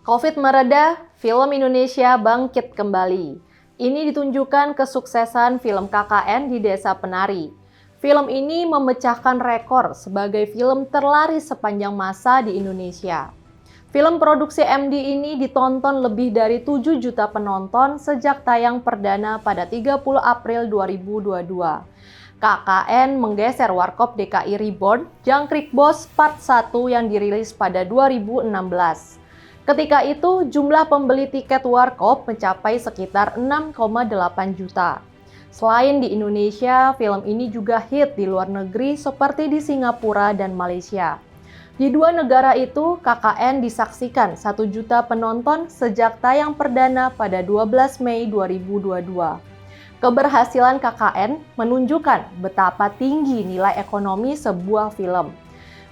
COVID mereda, film Indonesia bangkit kembali. Ini ditunjukkan kesuksesan film KKN di Desa Penari. Film ini memecahkan rekor sebagai film terlaris sepanjang masa di Indonesia. Film produksi MD ini ditonton lebih dari 7 juta penonton sejak tayang perdana pada 30 April 2022. KKN menggeser Warkop DKI Reborn Jangkrik Bos Part 1 yang dirilis pada 2016. Ketika itu, jumlah pembeli tiket Warkop mencapai sekitar 6,8 juta. Selain di Indonesia, film ini juga hit di luar negeri seperti di Singapura dan Malaysia. Di dua negara itu, KKN disaksikan 1 juta penonton sejak tayang perdana pada 12 Mei 2022. Keberhasilan KKN menunjukkan betapa tinggi nilai ekonomi sebuah film.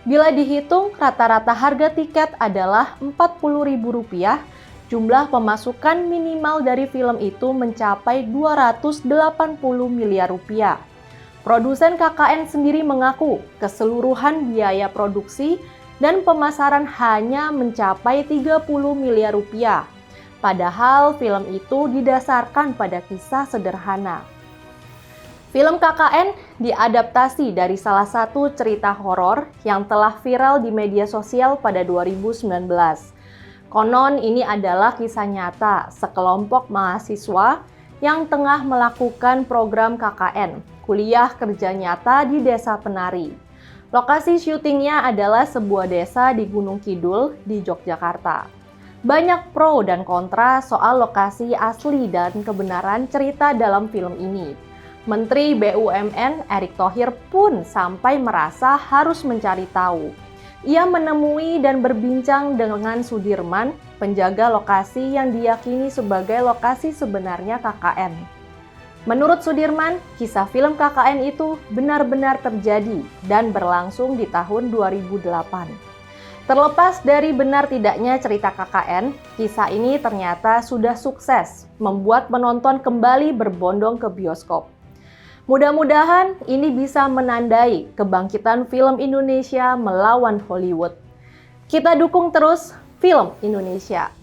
Bila dihitung, rata-rata harga tiket adalah Rp40.000, jumlah pemasukan minimal dari film itu mencapai Rp280 miliar. Produsen KKN sendiri mengaku keseluruhan biaya produksi dan pemasaran hanya mencapai Rp30 miliar. Padahal film itu didasarkan pada kisah sederhana. Film KKN diadaptasi dari salah satu cerita horor yang telah viral di media sosial pada 2019. Konon ini adalah kisah nyata sekelompok mahasiswa yang tengah melakukan program KKN, kuliah kerja nyata di Desa Penari. Lokasi syutingnya adalah sebuah desa di Gunung Kidul di Yogyakarta. Banyak pro dan kontra soal lokasi asli dan kebenaran cerita dalam film ini. Menteri BUMN Erick Thohir pun sampai merasa harus mencari tahu. Ia menemui dan berbincang dengan Sudirman, penjaga lokasi yang diyakini sebagai lokasi sebenarnya KKN. Menurut Sudirman, kisah film KKN itu benar-benar terjadi dan berlangsung di tahun 2008. Terlepas dari benar tidaknya cerita KKN, kisah ini ternyata sudah sukses membuat penonton kembali berbondong ke bioskop. Mudah-mudahan ini bisa menandai kebangkitan film Indonesia melawan Hollywood. Kita dukung terus film Indonesia.